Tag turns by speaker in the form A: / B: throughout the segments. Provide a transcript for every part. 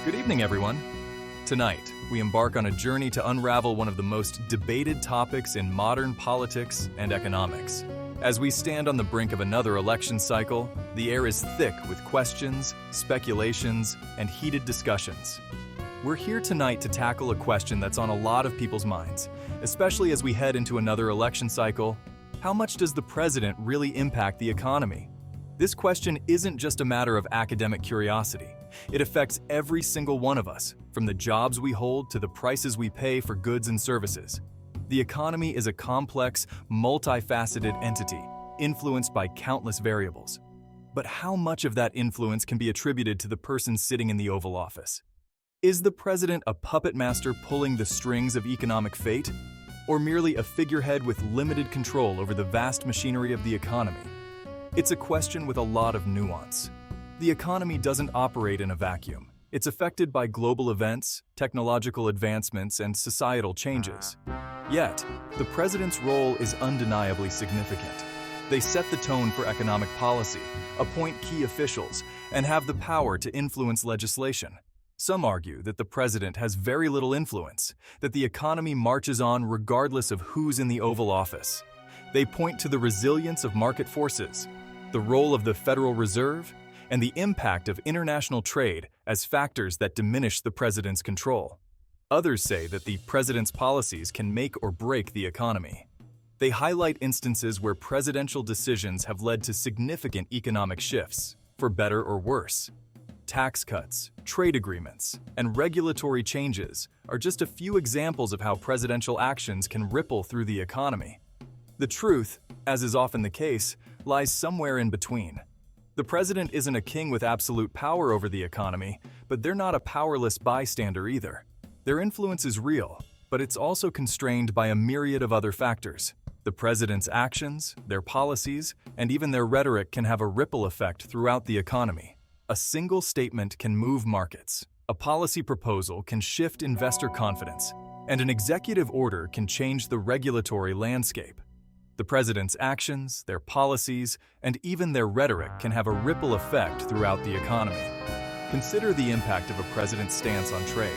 A: Good evening, everyone. Tonight, we embark on a journey to unravel one of the most debated topics in modern politics and economics. As we stand on the brink of another election cycle, the air is thick with questions, speculations, and heated discussions. We're here tonight to tackle a question that's on a lot of people's minds, especially as we head into another election cycle. How much does the president really impact the economy? This question isn't just a matter of academic curiosity. It affects every single one of us, from the jobs we hold to the prices we pay for goods and services. The economy is a complex, multifaceted entity, influenced by countless variables. But how much of that influence can be attributed to the person sitting in the Oval Office? Is the president a puppet master pulling the strings of economic fate, or merely a figurehead with limited control over the vast machinery of the economy? It's a question with a lot of nuance. The economy doesn't operate in a vacuum. It's affected by global events, technological advancements, and societal changes. Yet, the president's role is undeniably significant. They set the tone for economic policy, appoint key officials, and have the power to influence legislation. Some argue that the president has very little influence, that the economy marches on regardless of who's in the Oval Office. They point to the resilience of market forces, the role of the Federal Reserve, and the impact of international trade as factors that diminish the president's control. Others say that the president's policies can make or break the economy. They highlight instances where presidential decisions have led to significant economic shifts, for better or worse. Tax cuts, trade agreements, and regulatory changes are just a few examples of how presidential actions can ripple through the economy. The truth, as is often the case, lies somewhere in between. The president isn't a king with absolute power over the economy, but they're not a powerless bystander either. Their influence is real, but it's also constrained by a myriad of other factors. The president's actions, their policies, and even their rhetoric can have a ripple effect throughout the economy. A single statement can move markets, a policy proposal can shift investor confidence, and an executive order can change the regulatory landscape. The president's actions, their policies, and even their rhetoric can have a ripple effect throughout the economy. Consider the impact of a president's stance on trade.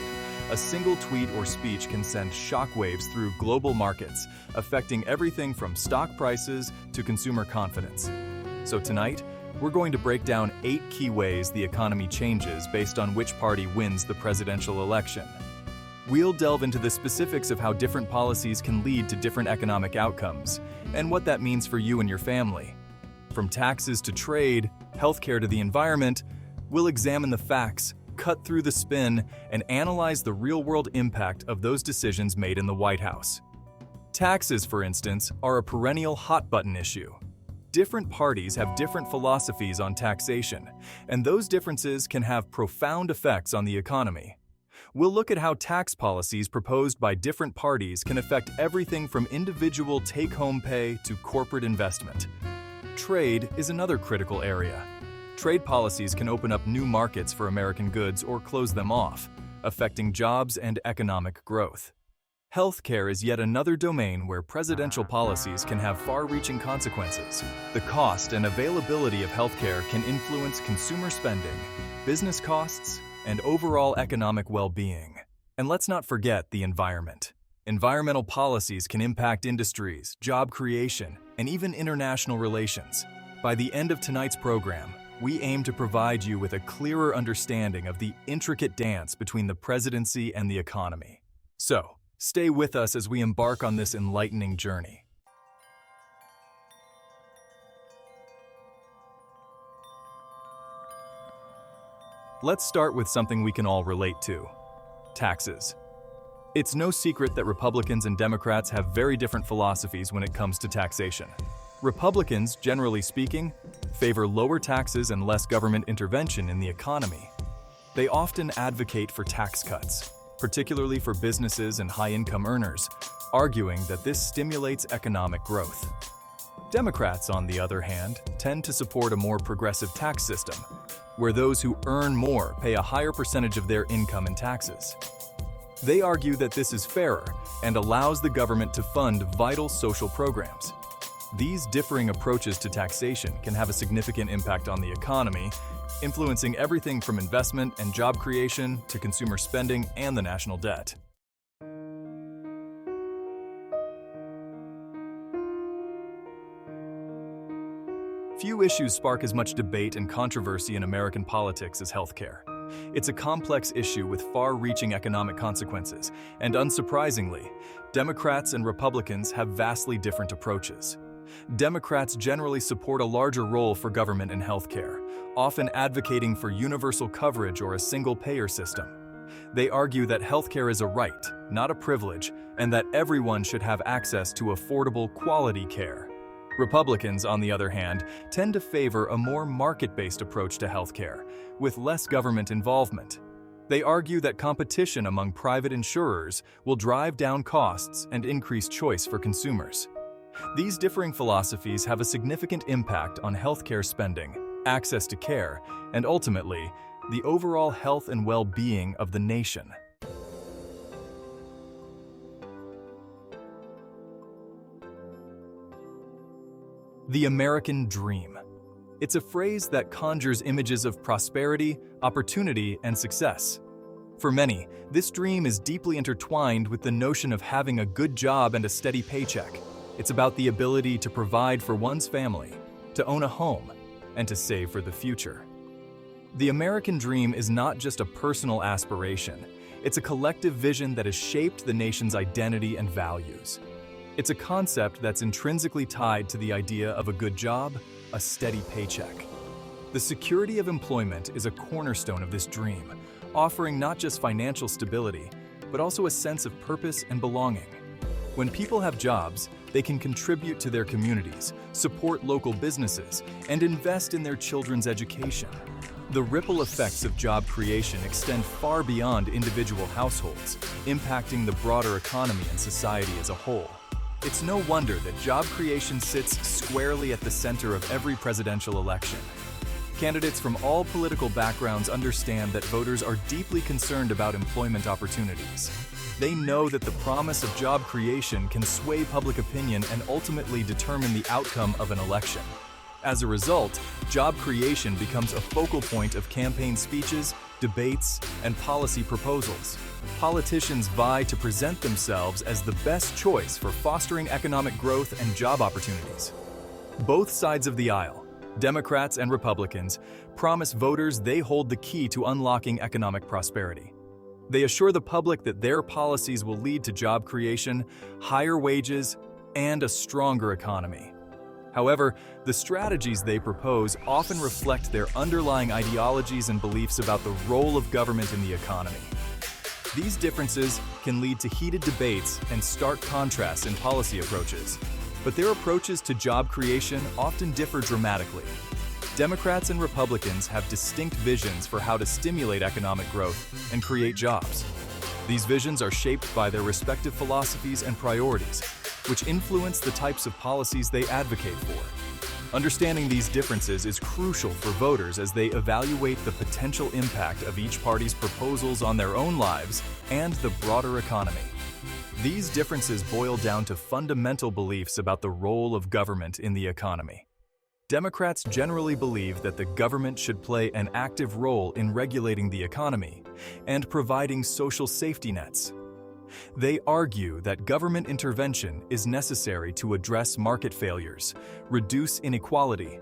A: A single tweet or speech can send shockwaves through global markets, affecting everything from stock prices to consumer confidence. So tonight, we're going to break down 8 key ways the economy changes based on which party wins the presidential election. We'll delve into the specifics of how different policies can lead to different economic outcomes, and what that means for you and your family. From taxes to trade, healthcare to the environment, we'll examine the facts, cut through the spin, and analyze the real-world impact of those decisions made in the White House. Taxes, for instance, are a perennial hot-button issue. Different parties have different philosophies on taxation, and those differences can have profound effects on the economy. We'll look at how tax policies proposed by different parties can affect everything from individual take-home pay to corporate investment. Trade is another critical area. Trade policies can open up new markets for American goods or close them off, affecting jobs and economic growth. Healthcare is yet another domain where presidential policies can have far-reaching consequences. The cost and availability of healthcare can influence consumer spending, business costs, and overall economic well-being. And let's not forget the environment. Environmental policies can impact industries, job creation, and even international relations. By the end of tonight's program, we aim to provide you with a clearer understanding of the intricate dance between the presidency and the economy. So, stay with us as we embark on this enlightening journey. Let's start with something we can all relate to: taxes. It's no secret that Republicans and Democrats have very different philosophies when it comes to taxation. Republicans, generally speaking, favor lower taxes and less government intervention in the economy. They often advocate for tax cuts, particularly for businesses and high-income earners, arguing that this stimulates economic growth. Democrats, on the other hand, tend to support a more progressive tax system, where those who earn more pay a higher percentage of their income in taxes. They argue that this is fairer and allows the government to fund vital social programs. These differing approaches to taxation can have a significant impact on the economy, influencing everything from investment and job creation to consumer spending and the national debt. Few issues spark as much debate and controversy in American politics as healthcare. It's a complex issue with far-reaching economic consequences, and unsurprisingly, Democrats and Republicans have vastly different approaches. Democrats generally support a larger role for government in healthcare, often advocating for universal coverage or a single-payer system. They argue that healthcare is a right, not a privilege, and that everyone should have access to affordable, quality care. Republicans, on the other hand, tend to favor a more market-based approach to healthcare, with less government involvement. They argue that competition among private insurers will drive down costs and increase choice for consumers. These differing philosophies have a significant impact on healthcare spending, access to care, and ultimately, the overall health and well-being of the nation. The American Dream. It's a phrase that conjures images of prosperity, opportunity, and success. For many, this dream is deeply intertwined with the notion of having a good job and a steady paycheck. It's about the ability to provide for one's family, to own a home, and to save for the future. The American Dream is not just a personal aspiration. It's a collective vision that has shaped the nation's identity and values. It's a concept that's intrinsically tied to the idea of a good job, a steady paycheck. The security of employment is a cornerstone of this dream, offering not just financial stability, but also a sense of purpose and belonging. When people have jobs, they can contribute to their communities, support local businesses, and invest in their children's education. The ripple effects of job creation extend far beyond individual households, impacting the broader economy and society as a whole. It's no wonder that job creation sits squarely at the center of every presidential election. Candidates from all political backgrounds understand that voters are deeply concerned about employment opportunities. They know that the promise of job creation can sway public opinion and ultimately determine the outcome of an election. As a result, job creation becomes a focal point of campaign speeches, debates, and policy proposals. Politicians vie to present themselves as the best choice for fostering economic growth and job opportunities. Both sides of the aisle, Democrats and Republicans, promise voters they hold the key to unlocking economic prosperity. They assure the public that their policies will lead to job creation, higher wages, and a stronger economy. However, the strategies they propose often reflect their underlying ideologies and beliefs about the role of government in the economy. These differences can lead to heated debates and stark contrasts in policy approaches, but their approaches to job creation often differ dramatically. Democrats and Republicans have distinct visions for how to stimulate economic growth and create jobs. These visions are shaped by their respective philosophies and priorities, which influence the types of policies they advocate for. Understanding these differences is crucial for voters as they evaluate the potential impact of each party's proposals on their own lives and the broader economy. These differences boil down to fundamental beliefs about the role of government in the economy. Democrats generally believe that the government should play an active role in regulating the economy and providing social safety nets. They argue that government intervention is necessary to address market failures, reduce inequality,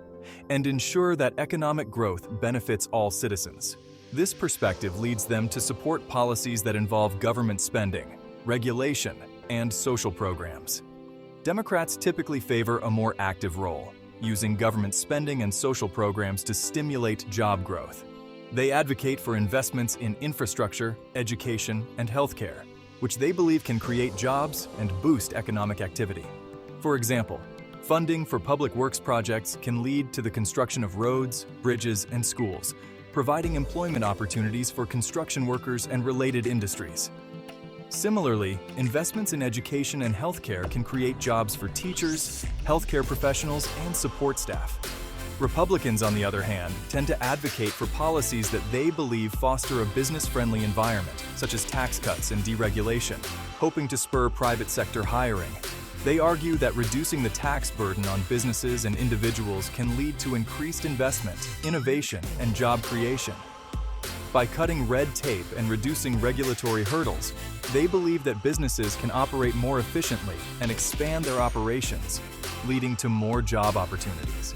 A: and ensure that economic growth benefits all citizens. This perspective leads them to support policies that involve government spending, regulation, and social programs. Democrats typically favor a more active role, using government spending and social programs to stimulate job growth. They advocate for investments in infrastructure, education, and healthcare, which they believe can create jobs and boost economic activity. For example, funding for public works projects can lead to the construction of roads, bridges, and schools, providing employment opportunities for construction workers and related industries. Similarly, investments in education and healthcare can create jobs for teachers, healthcare professionals, and support staff. Republicans, on the other hand, tend to advocate for policies that they believe foster a business-friendly environment, such as tax cuts and deregulation, hoping to spur private sector hiring. They argue that reducing the tax burden on businesses and individuals can lead to increased investment, innovation, and job creation. By cutting red tape and reducing regulatory hurdles, they believe that businesses can operate more efficiently and expand their operations, leading to more job opportunities.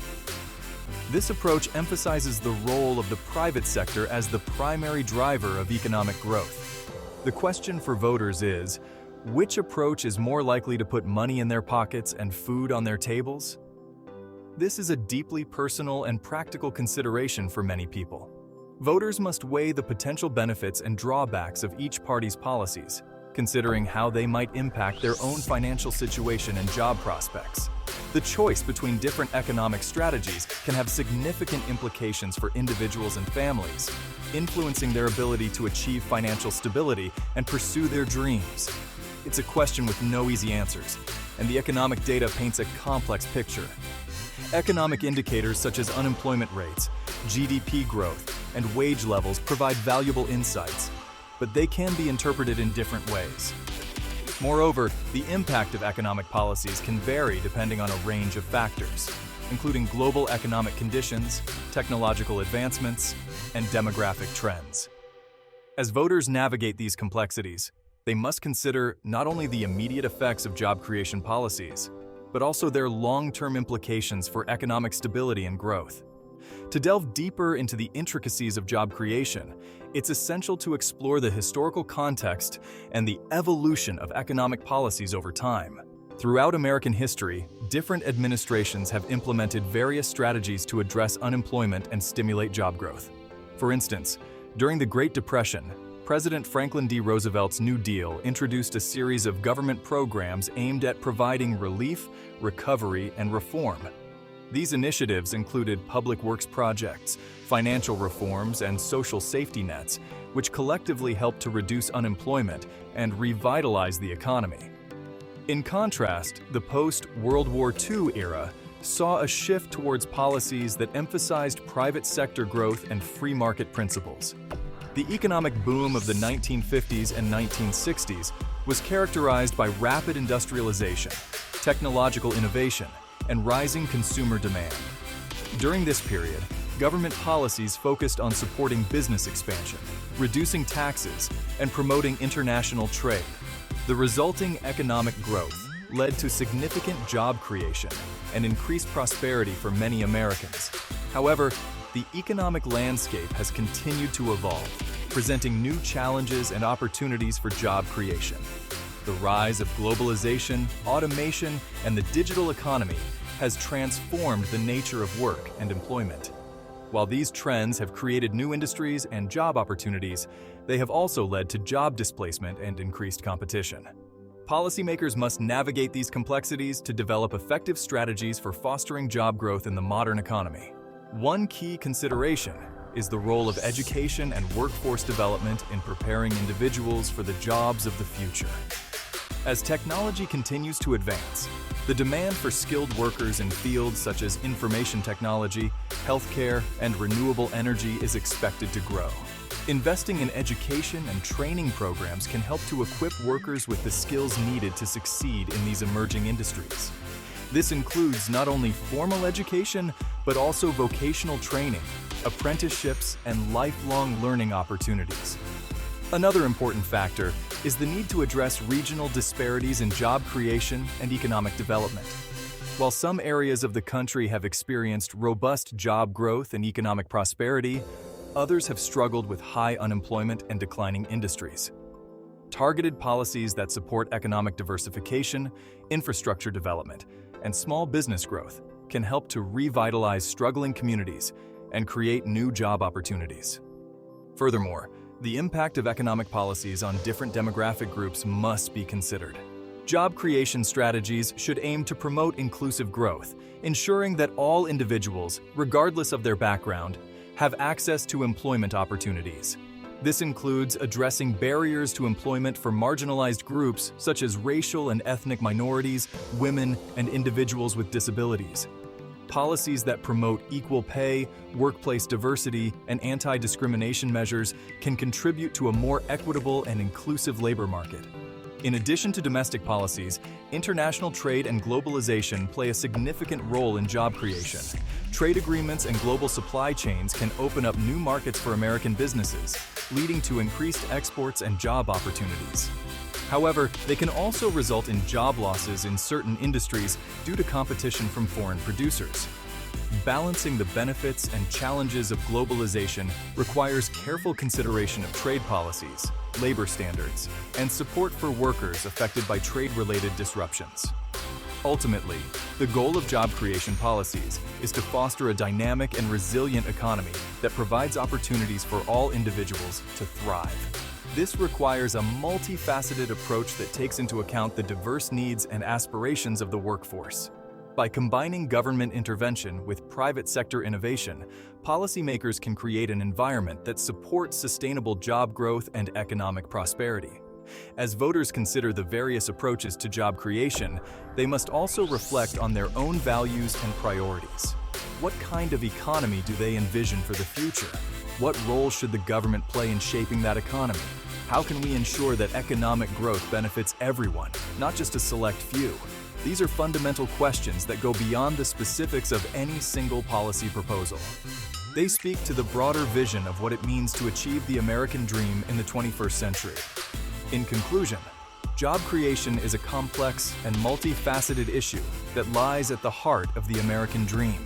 A: This approach emphasizes the role of the private sector as the primary driver of economic growth. The question for voters is, which approach is more likely to put money in their pockets and food on their tables? This is a deeply personal and practical consideration for many people. Voters must weigh the potential benefits and drawbacks of each party's policies, considering how they might impact their own financial situation and job prospects. The choice between different economic strategies can have significant implications for individuals and families, influencing their ability to achieve financial stability and pursue their dreams. It's a question with no easy answers, and the economic data paints a complex picture. Economic indicators such as unemployment rates, GDP growth, and wage levels provide valuable insights, but they can be interpreted in different ways. Moreover, the impact of economic policies can vary depending on a range of factors, including global economic conditions, technological advancements, and demographic trends. As voters navigate these complexities, they must consider not only the immediate effects of job creation policies, but also their long-term implications for economic stability and growth. To delve deeper into the intricacies of job creation, it's essential to explore the historical context and the evolution of economic policies over time. Throughout American history, different administrations have implemented various strategies to address unemployment and stimulate job growth. For instance, during the Great Depression, President Franklin D. Roosevelt's New Deal introduced a series of government programs aimed at providing relief, recovery, and reform. These initiatives included public works projects, financial reforms, and social safety nets, which collectively helped to reduce unemployment and revitalize the economy. In contrast, the post-World War II era saw a shift towards policies that emphasized private sector growth and free market principles. The economic boom of the 1950s and 1960s was characterized by rapid industrialization, technological innovation, and rising consumer demand. During this period, government policies focused on supporting business expansion, reducing taxes, and promoting international trade. The resulting economic growth led to significant job creation and increased prosperity for many Americans. However, the economic landscape has continued to evolve, presenting new challenges and opportunities for job creation. The rise of globalization, automation, and the digital economy has transformed the nature of work and employment. While these trends have created new industries and job opportunities, they have also led to job displacement and increased competition. Policymakers must navigate these complexities to develop effective strategies for fostering job growth in the modern economy. One key consideration is the role of education and workforce development in preparing individuals for the jobs of the future. As technology continues to advance, the demand for skilled workers in fields such as information technology, healthcare, and renewable energy is expected to grow. Investing in education and training programs can help to equip workers with the skills needed to succeed in these emerging industries. This includes not only formal education, but also vocational training, apprenticeships, and lifelong learning opportunities. Another important factor is the need to address regional disparities in job creation and economic development. While some areas of the country have experienced robust job growth and economic prosperity, others have struggled with high unemployment and declining industries. Targeted policies that support economic diversification, infrastructure development, and small business growth can help to revitalize struggling communities and create new job opportunities. Furthermore, the impact of economic policies on different demographic groups must be considered. Job creation strategies should aim to promote inclusive growth, ensuring that all individuals, regardless of their background, have access to employment opportunities. This includes addressing barriers to employment for marginalized groups such as racial and ethnic minorities, women, and individuals with disabilities. Policies that promote equal pay, workplace diversity, and anti-discrimination measures can contribute to a more equitable and inclusive labor market. In addition to domestic policies, international trade and globalization play a significant role in job creation. Trade agreements and global supply chains can open up new markets for American businesses, leading to increased exports and job opportunities. However, they can also result in job losses in certain industries due to competition from foreign producers. Balancing the benefits and challenges of globalization requires careful consideration of trade policies, labor standards, and support for workers affected by trade-related disruptions. Ultimately, the goal of job creation policies is to foster a dynamic and resilient economy that provides opportunities for all individuals to thrive. This requires a multifaceted approach that takes into account the diverse needs and aspirations of the workforce. By combining government intervention with private sector innovation, policymakers can create an environment that supports sustainable job growth and economic prosperity. As voters consider the various approaches to job creation, they must also reflect on their own values and priorities. What kind of economy do they envision for the future? What role should the government play in shaping that economy? How can we ensure that economic growth benefits everyone, not just a select few? These are fundamental questions that go beyond the specifics of any single policy proposal. They speak to the broader vision of what it means to achieve the American dream in the 21st century. In conclusion, job creation is a complex and multifaceted issue that lies at the heart of the American dream.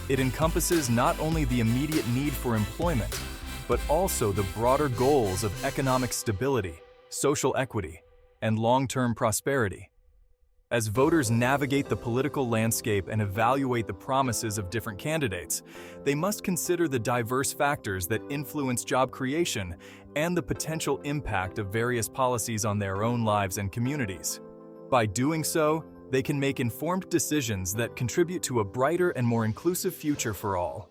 A: It encompasses not only the immediate need for employment, but also the broader goals of economic stability, social equity, and long-term prosperity. As voters navigate the political landscape and evaluate the promises of different candidates, they must consider the diverse factors that influence job creation and the potential impact of various policies on their own lives and communities. By doing so, they can make informed decisions that contribute to a brighter and more inclusive future for all.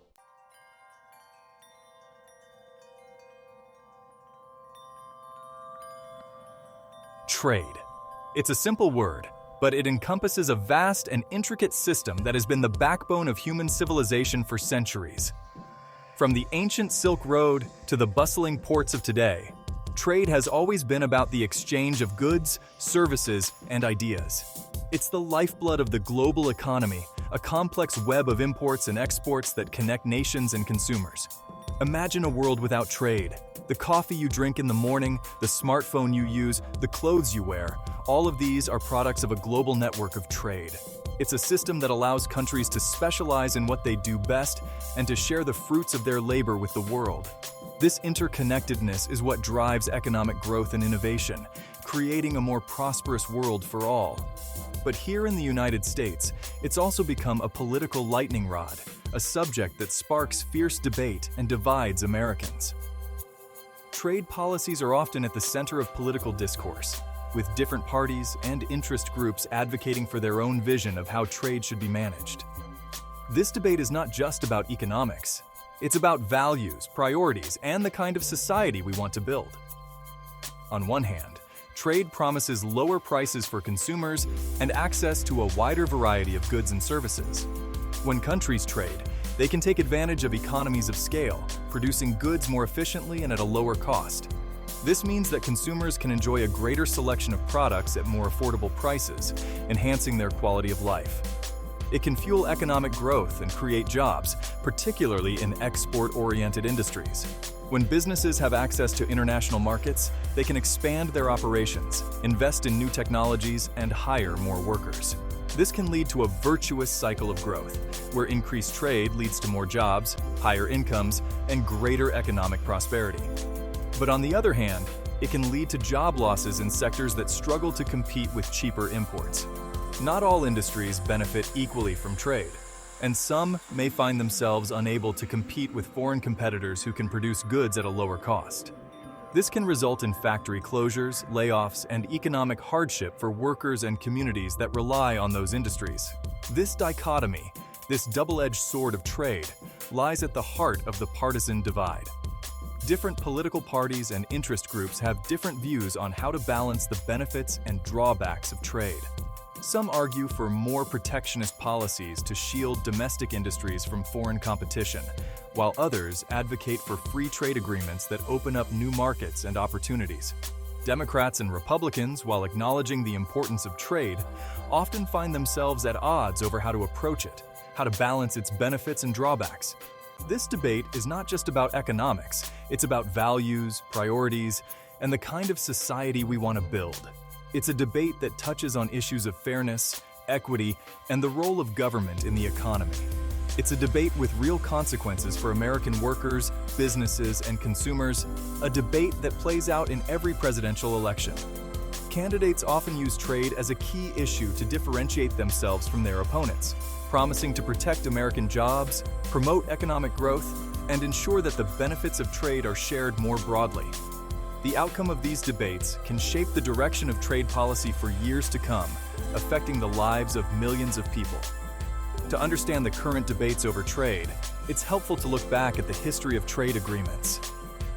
A: Trade. It's a simple word, but it encompasses a vast and intricate system that has been the backbone of human civilization for centuries. From the ancient Silk Road to the bustling ports of today, trade has always been about the exchange of goods, services, and ideas. It's the lifeblood of the global economy, a complex web of imports and exports that connect nations and consumers. Imagine a world without trade. The coffee you drink in the morning, the smartphone you use, the clothes you wear, all of these are products of a global network of trade. It's a system that allows countries to specialize in what they do best and to share the fruits of their labor with the world. This interconnectedness is what drives economic growth and innovation, creating a more prosperous world for all. But here in the United States, it's also become a political lightning rod, a subject that sparks fierce debate and divides Americans. Trade policies are often at the center of political discourse, with different parties and interest groups advocating for their own vision of how trade should be managed. This debate is not just about economics. It's about values, priorities, and the kind of society we want to build. On one hand, trade promises lower prices for consumers and access to a wider variety of goods and services. When countries trade, they can take advantage of economies of scale, producing goods more efficiently and at a lower cost. This means that consumers can enjoy a greater selection of products at more affordable prices, enhancing their quality of life. It can fuel economic growth and create jobs, particularly in export-oriented industries. When businesses have access to international markets, they can expand their operations, invest in new technologies, and hire more workers. This can lead to a virtuous cycle of growth, where increased trade leads to more jobs, higher incomes, and greater economic prosperity. But on the other hand, it can lead to job losses in sectors that struggle to compete with cheaper imports. Not all industries benefit equally from trade, and some may find themselves unable to compete with foreign competitors who can produce goods at a lower cost. This can result in factory closures, layoffs, and economic hardship for workers and communities that rely on those industries. This dichotomy, this double-edged sword of trade, lies at the heart of the partisan divide. Different political parties and interest groups have different views on how to balance the benefits and drawbacks of trade. Some argue for more protectionist policies to shield domestic industries from foreign competition, while others advocate for free trade agreements that open up new markets and opportunities. Democrats and Republicans, while acknowledging the importance of trade, often find themselves at odds over how to approach it, how to balance its benefits and drawbacks. This debate is not just about economics, it's about values, priorities, and the kind of society we want to build. It's a debate that touches on issues of fairness, equity, and the role of government in the economy. It's a debate with real consequences for American workers, businesses, and consumers, a debate that plays out in every presidential election. Candidates often use trade as a key issue to differentiate themselves from their opponents, promising to protect American jobs, promote economic growth, and ensure that the benefits of trade are shared more broadly. The outcome of these debates can shape the direction of trade policy for years to come, affecting the lives of millions of people. To understand the current debates over trade, it's helpful to look back at the history of trade agreements.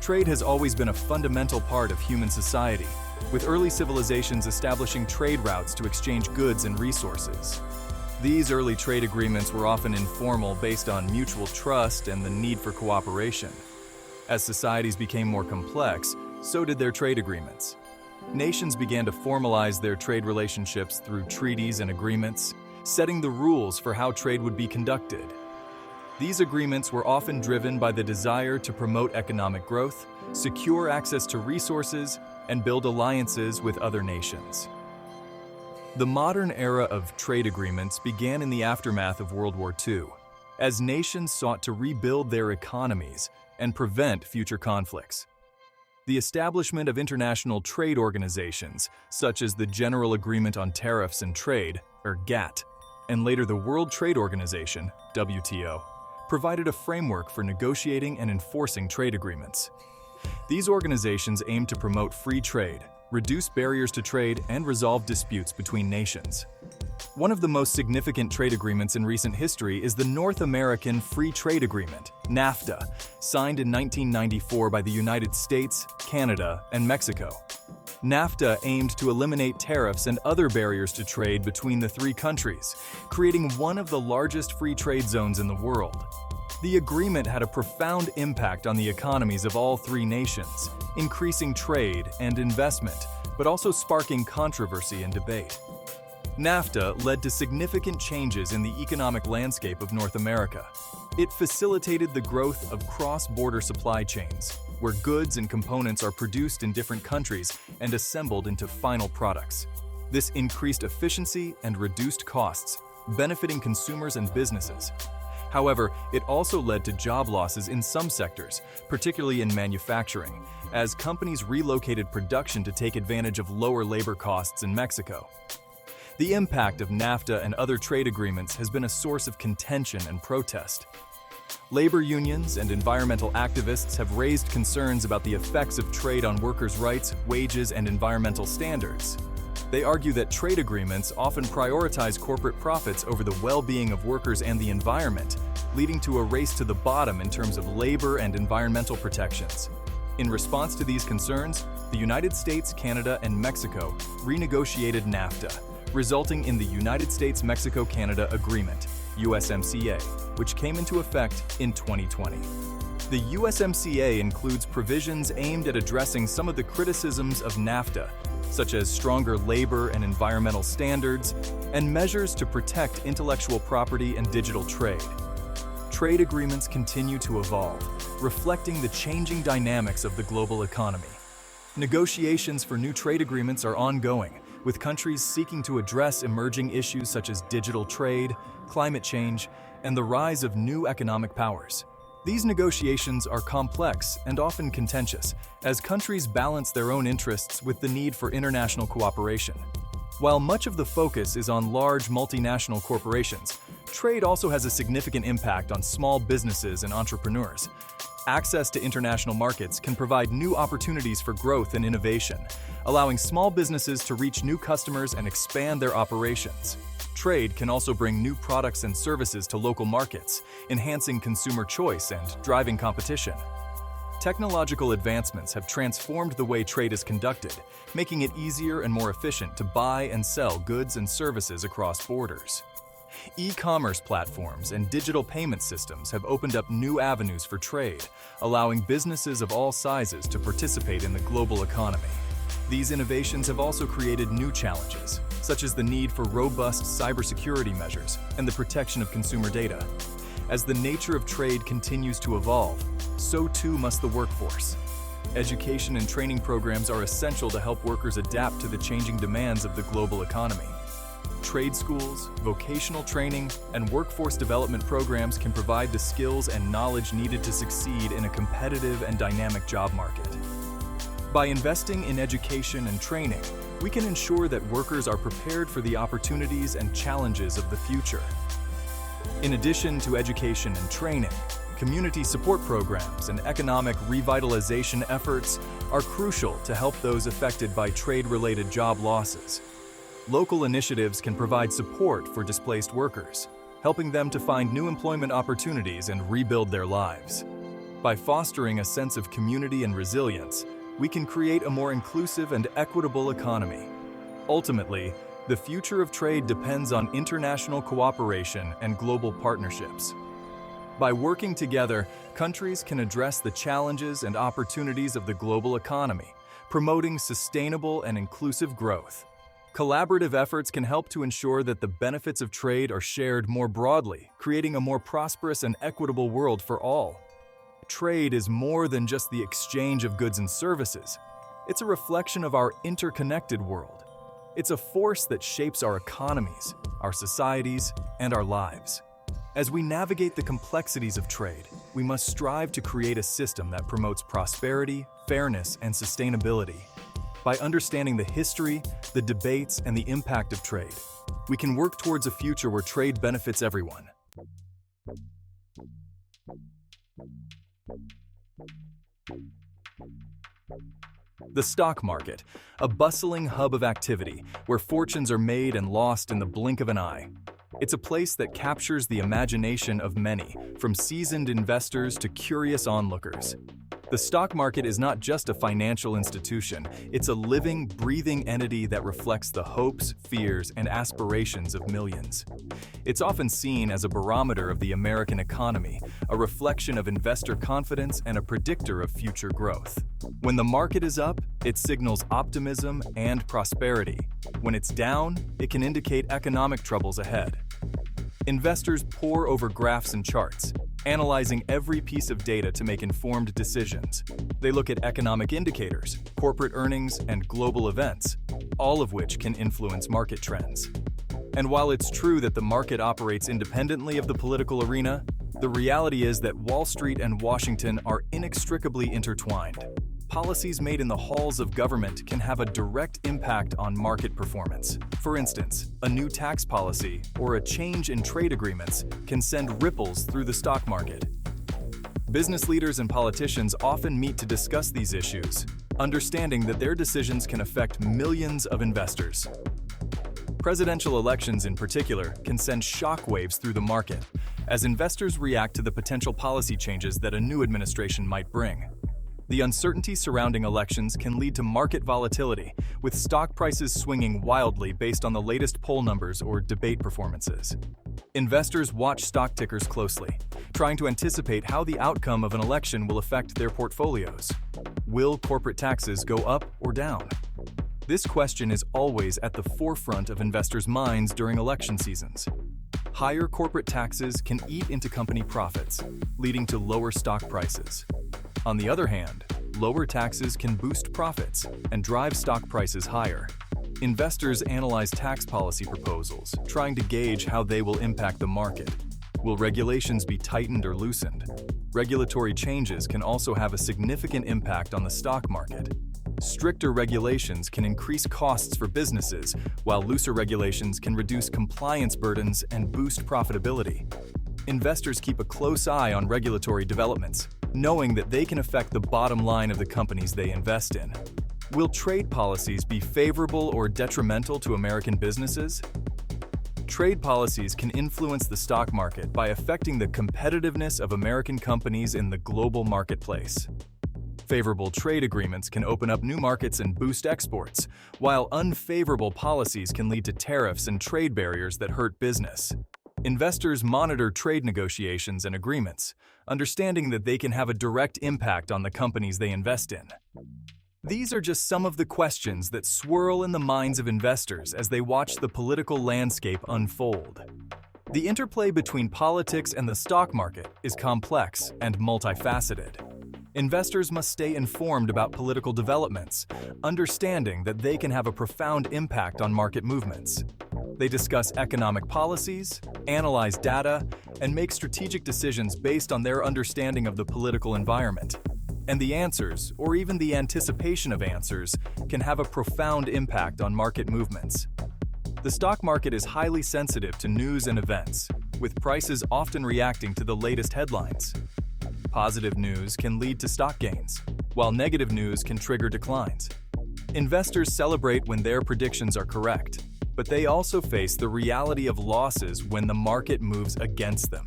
A: Trade has always been a fundamental part of human society, with early civilizations establishing trade routes to exchange goods and resources. These early trade agreements were often informal, based on mutual trust and the need for cooperation. As societies became more complex, so did their trade agreements. Nations began to formalize their trade relationships through treaties and agreements, setting the rules for how trade would be conducted. These agreements were often driven by the desire to promote economic growth, secure access to resources, and build alliances with other nations. The modern era of trade agreements began in the aftermath of World War II, as nations sought to rebuild their economies and prevent future conflicts. The establishment of international trade organizations, such as the General Agreement on Tariffs and Trade, or GATT, and later the World Trade Organization, WTO, provided a framework for negotiating and enforcing trade agreements. These organizations aim to promote free trade, reduce barriers to trade, and resolve disputes between nations. One of the most significant trade agreements in recent history is the North American Free Trade Agreement, NAFTA, signed in 1994 by the United States, Canada, and Mexico. NAFTA aimed to eliminate tariffs and other barriers to trade between the three countries, creating one of the largest free trade zones in the world. The agreement had a profound impact on the economies of all three nations, increasing trade and investment, but also sparking controversy and debate. NAFTA led to significant changes in the economic landscape of North America. It facilitated the growth of cross-border supply chains, where goods and components are produced in different countries and assembled into final products. This increased efficiency and reduced costs, benefiting consumers and businesses. However, it also led to job losses in some sectors, particularly in manufacturing, as companies relocated production to take advantage of lower labor costs in Mexico. The impact of NAFTA and other trade agreements has been a source of contention and protest. Labor unions and environmental activists have raised concerns about the effects of trade on workers' rights, wages, and environmental standards. They argue that trade agreements often prioritize corporate profits over the well-being of workers and the environment, leading to a race to the bottom in terms of labor and environmental protections. In response to these concerns, the United States, Canada, and Mexico renegotiated NAFTA, resulting in the United States-Mexico-Canada Agreement, USMCA, which came into effect in 2020. The USMCA includes provisions aimed at addressing some of the criticisms of NAFTA, such as stronger labor and environmental standards, and measures to protect intellectual property and digital trade. Trade agreements continue to evolve, reflecting the changing dynamics of the global economy. Negotiations for new trade agreements are ongoing, with countries seeking to address emerging issues such as digital trade, climate change, and the rise of new economic powers. These negotiations are complex and often contentious, as countries balance their own interests with the need for international cooperation. While much of the focus is on large multinational corporations, trade also has a significant impact on small businesses and entrepreneurs. Access to international markets can provide new opportunities for growth and innovation, allowing small businesses to reach new customers and expand their operations. Trade can also bring new products and services to local markets, enhancing consumer choice and driving competition. Technological advancements have transformed the way trade is conducted, making it easier and more efficient to buy and sell goods and services across borders. E-commerce platforms and digital payment systems have opened up new avenues for trade, allowing businesses of all sizes to participate in the global economy. These innovations have also created new challenges, such as the need for robust cybersecurity measures and the protection of consumer data. As the nature of trade continues to evolve, so too must the workforce. Education and training programs are essential to help workers adapt to the changing demands of the global economy. Trade schools, vocational training, and workforce development programs can provide the skills and knowledge needed to succeed in a competitive and dynamic job market. By investing in education and training, we can ensure that workers are prepared for the opportunities and challenges of the future. In addition to education and training, community support programs and economic revitalization efforts are crucial to help those affected by trade-related job losses. Local initiatives can provide support for displaced workers, helping them to find new employment opportunities and rebuild their lives. By fostering a sense of community and resilience, we can create a more inclusive and equitable economy. Ultimately, the future of trade depends on international cooperation and global partnerships. By working together, countries can address the challenges and opportunities of the global economy, promoting sustainable and inclusive growth. Collaborative efforts can help to ensure that the benefits of trade are shared more broadly, creating a more prosperous and equitable world for all. Trade is more than just the exchange of goods and services. It's a reflection of our interconnected world. It's a force that shapes our economies, our societies, and our lives. As we navigate the complexities of trade, we must strive to create a system that promotes prosperity, fairness, and sustainability. By understanding the history, the debates, and the impact of trade, we can work towards a future where trade benefits everyone. The stock market, a bustling hub of activity where fortunes are made and lost in the blink of an eye. It's a place that captures the imagination of many, from seasoned investors to curious onlookers. The stock market is not just a financial institution, it's a living, breathing entity that reflects the hopes, fears, and aspirations of millions. It's often seen as a barometer of the American economy, a reflection of investor confidence and a predictor of future growth. When the market is up, it signals optimism and prosperity. When it's down, it can indicate economic troubles ahead. Investors pore over graphs and charts, analyzing every piece of data to make informed decisions. They look at economic indicators, corporate earnings, and global events, all of which can influence market trends. And while it's true that the market operates independently of the political arena, the reality is that Wall Street and Washington are inextricably intertwined. Policies made in the halls of government can have a direct impact on market performance. For instance, a new tax policy or a change in trade agreements can send ripples through the stock market. Business leaders and politicians often meet to discuss these issues, understanding that their decisions can affect millions of investors. Presidential elections in particular can send shockwaves through the market as investors react to the potential policy changes that a new administration might bring. The uncertainty surrounding elections can lead to market volatility, with stock prices swinging wildly based on the latest poll numbers or debate performances. Investors watch stock tickers closely, trying to anticipate how the outcome of an election will affect their portfolios. Will corporate taxes go up or down? This question is always at the forefront of investors' minds during election seasons. Higher corporate taxes can eat into company profits, leading to lower stock prices. On the other hand, lower taxes can boost profits and drive stock prices higher. Investors analyze tax policy proposals, trying to gauge how they will impact the market. Will regulations be tightened or loosened? Regulatory changes can also have a significant impact on the stock market. Stricter regulations can increase costs for businesses, while looser regulations can reduce compliance burdens and boost profitability. Investors keep a close eye on regulatory developments, knowing that they can affect the bottom line of the companies they invest in. Will trade policies be favorable or detrimental to American businesses? Trade policies can influence the stock market by affecting the competitiveness of American companies in the global marketplace. Favorable trade agreements can open up new markets and boost exports, while unfavorable policies can lead to tariffs and trade barriers that hurt business. Investors monitor trade negotiations and agreements, understanding that they can have a direct impact on the companies they invest in. These are just some of the questions that swirl in the minds of investors as they watch the political landscape unfold. The interplay between politics and the stock market is complex and multifaceted. Investors must stay informed about political developments, understanding that they can have a profound impact on market movements. They discuss economic policies, analyze data, and make strategic decisions based on their understanding of the political environment. And the answers, or even the anticipation of answers, can have a profound impact on market movements. The stock market is highly sensitive to news and events, with prices often reacting to the latest headlines. Positive news can lead to stock gains, while negative news can trigger declines. Investors celebrate when their predictions are correct, but they also face the reality of losses when the market moves against them.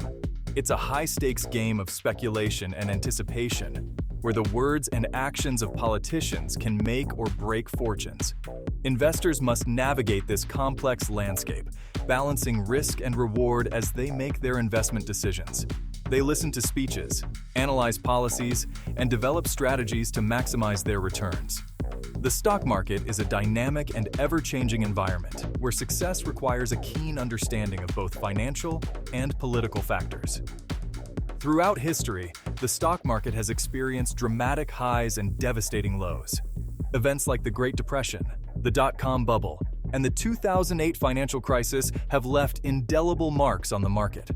A: It's a high-stakes game of speculation and anticipation, where the words and actions of politicians can make or break fortunes. Investors must navigate this complex landscape, balancing risk and reward as they make their investment decisions. They listen to speeches, analyze policies, and develop strategies to maximize their returns. The stock market is a dynamic and ever-changing environment where success requires a keen understanding of both financial and political factors. Throughout history, the stock market has experienced dramatic highs and devastating lows. Events like the Great Depression, the dot-com bubble, and the 2008 financial crisis have left indelible marks on the market.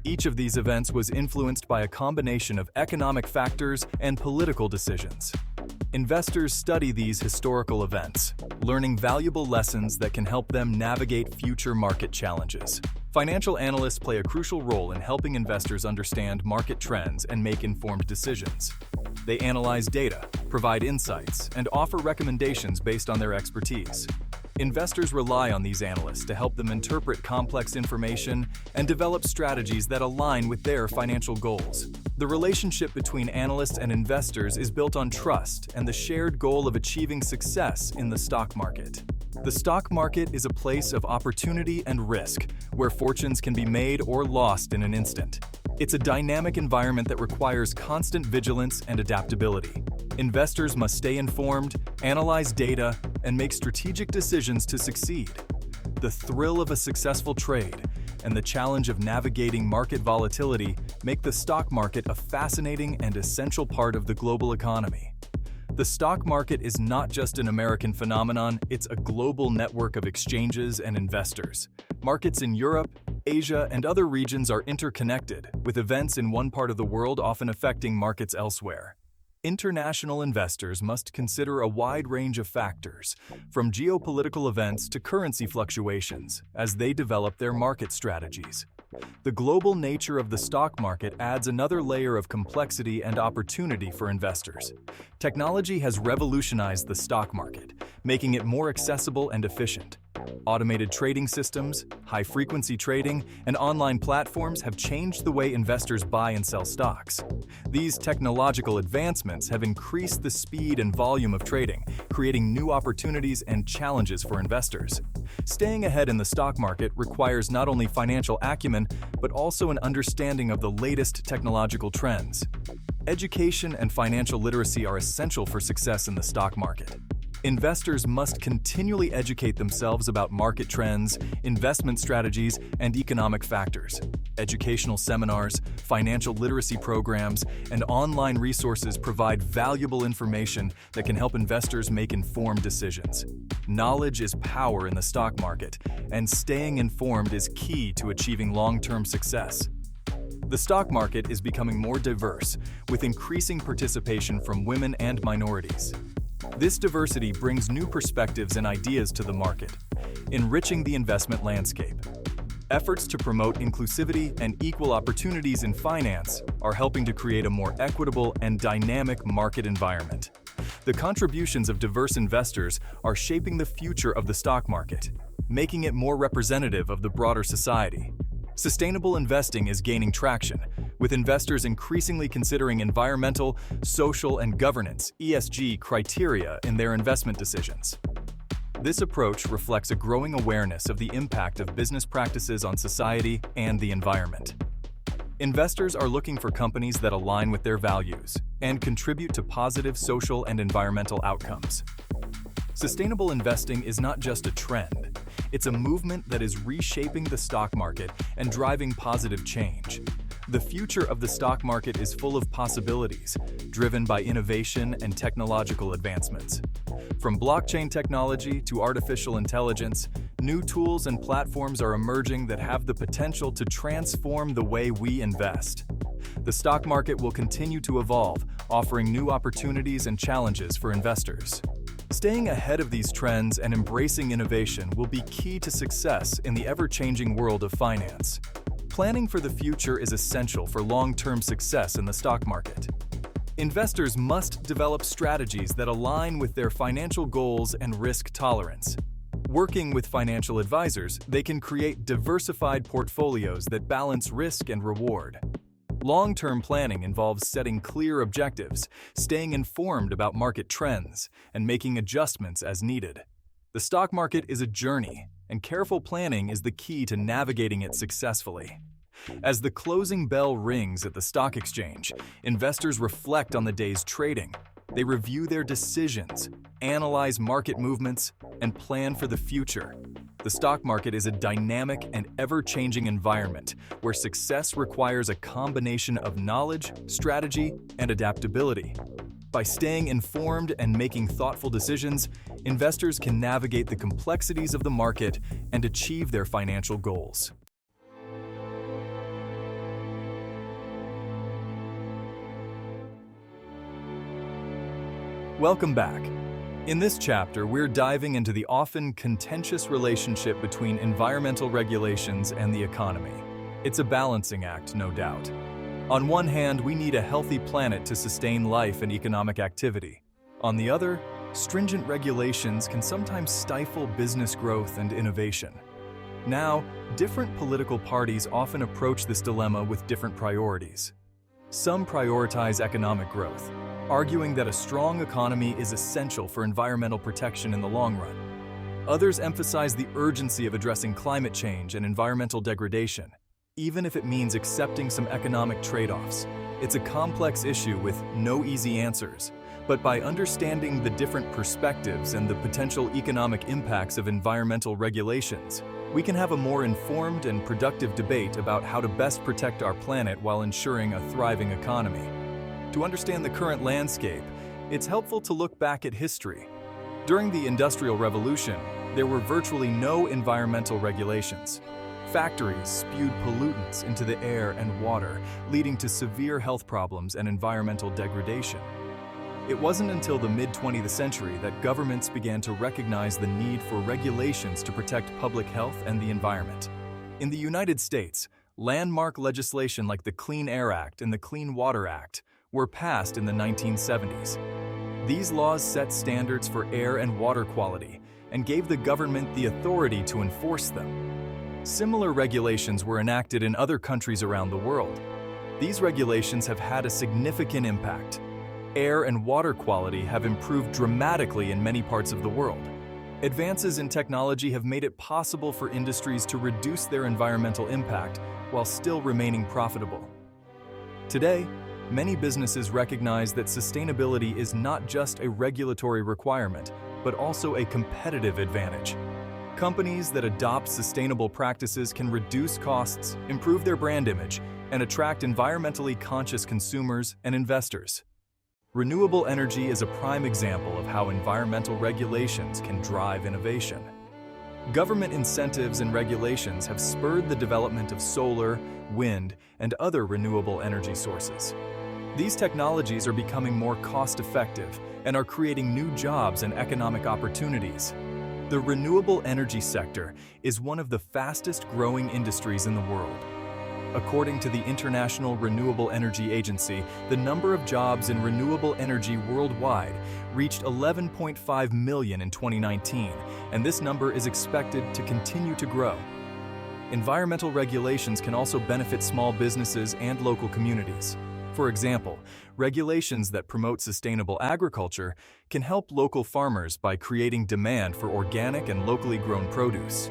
A: Each of these events was influenced by a combination of economic factors and political decisions. Investors study these historical events, learning valuable lessons that can help them navigate future market challenges. Financial analysts play a crucial role in helping investors understand market trends and make informed decisions. They analyze data, provide insights, and offer recommendations based on their expertise. Investors rely on these analysts to help them interpret complex information and develop strategies that align with their financial goals. The relationship between analysts and investors is built on trust and the shared goal of achieving success in the stock market. The stock market is a place of opportunity and risk, where fortunes can be made or lost in an instant. It's a dynamic environment that requires constant vigilance and adaptability. Investors must stay informed, analyze data, and make strategic decisions to succeed. The thrill of a successful trade and the challenge of navigating market volatility make the stock market a fascinating and essential part of the global economy. The stock market is not just an American phenomenon, it's a global network of exchanges and investors. Markets in Europe, Asia, and other regions are interconnected, with events in one part of the world often affecting markets elsewhere. International investors must consider a wide range of factors, from geopolitical events to currency fluctuations, as they develop their market strategies. The global nature of the stock market adds another layer of complexity and opportunity for investors. Technology has revolutionized the stock market, making it more accessible and efficient. Automated trading systems, high-frequency trading, and online platforms have changed the way investors buy and sell stocks. These technological advancements have increased the speed and volume of trading, creating new opportunities and challenges for investors. Staying ahead in the stock market requires not only financial acumen, but also an understanding of the latest technological trends. Education and financial literacy are essential for success in the stock market. Investors must continually educate themselves about market trends, investment strategies, and economic factors. Educational seminars, financial literacy programs, and online resources provide valuable information that can help investors make informed decisions. Knowledge is power in the stock market, and staying informed is key to achieving long-term success. The stock market is becoming more diverse, with increasing participation from women and minorities. This diversity brings new perspectives and ideas to the market, enriching the investment landscape. Efforts to promote inclusivity and equal opportunities in finance are helping to create a more equitable and dynamic market environment. The contributions of diverse investors are shaping the future of the stock market, making it more representative of the broader society. Sustainable investing is gaining traction, with investors increasingly considering environmental, social, and governance (ESG) criteria in their investment decisions. This approach reflects a growing awareness of the impact of business practices on society and the environment. Investors are looking for companies that align with their values, and contribute to positive social and environmental outcomes. Sustainable investing is not just a trend, it's a movement that is reshaping the stock market and driving positive change. The future of the stock market is full of possibilities, driven by innovation and technological advancements. From blockchain technology to artificial intelligence, new tools and platforms are emerging that have the potential to transform the way we invest. The stock market will continue to evolve, offering new opportunities and challenges for investors. Staying ahead of these trends and embracing innovation will be key to success in the ever-changing world of finance. Planning for the future is essential for long-term success in the stock market. Investors must develop strategies that align with their financial goals and risk tolerance. Working with financial advisors, they can create diversified portfolios that balance risk and reward. Long-term planning involves setting clear objectives, staying informed about market trends, and making adjustments as needed. The stock market is a journey, and careful planning is the key to navigating it successfully. As the closing bell rings at the stock exchange, investors reflect on the day's trading. They review their decisions, analyze market movements, and plan for the future. The stock market is a dynamic and ever-changing environment where success requires a combination of knowledge, strategy, and adaptability. By staying informed and making thoughtful decisions, investors can navigate the complexities of the market and achieve their financial goals. Welcome back. In this chapter, we're diving into the often contentious relationship between environmental regulations and the economy. It's a balancing act, no doubt. On one hand, we need a healthy planet to sustain life and economic activity. On the other, stringent regulations can sometimes stifle business growth and innovation. Now, different political parties often approach this dilemma with different priorities. Some prioritize economic growth, arguing that a strong economy is essential for environmental protection in the long run. Others emphasize the urgency of addressing climate change and environmental degradation, even if it means accepting some economic trade-offs. It's a complex issue with no easy answers, but by understanding the different perspectives and the potential economic impacts of environmental regulations, we can have a more informed and productive debate about how to best protect our planet while ensuring a thriving economy. To understand the current landscape, it's helpful to look back at history. During the Industrial Revolution, there were virtually no environmental regulations. Factories spewed pollutants into the air and water, leading to severe health problems and environmental degradation. It wasn't until the mid-20th century that governments began to recognize the need for regulations to protect public health and the environment. In the United States, landmark legislation like the Clean Air Act and the Clean Water Act were passed in the 1970s. These laws set standards for air and water quality and gave the government the authority to enforce them. Similar regulations were enacted in other countries around the world. These regulations have had a significant impact. Air and water quality have improved dramatically in many parts of the world. Advances in technology have made it possible for industries to reduce their environmental impact while still remaining profitable. Today, many businesses recognize that sustainability is not just a regulatory requirement, but also a competitive advantage. Companies that adopt sustainable practices can reduce costs, improve their brand image, and attract environmentally conscious consumers and investors. Renewable energy is a prime example of how environmental regulations can drive innovation. Government incentives and regulations have spurred the development of solar, wind, and other renewable energy sources. These technologies are becoming more cost-effective and are creating new jobs and economic opportunities. The renewable energy sector is one of the fastest-growing industries in the world. According to the International Renewable Energy Agency, the number of jobs in renewable energy worldwide reached 11.5 million in 2019, and this number is expected to continue to grow. Environmental regulations can also benefit small businesses and local communities. For example, regulations that promote sustainable agriculture can help local farmers by creating demand for organic and locally grown produce.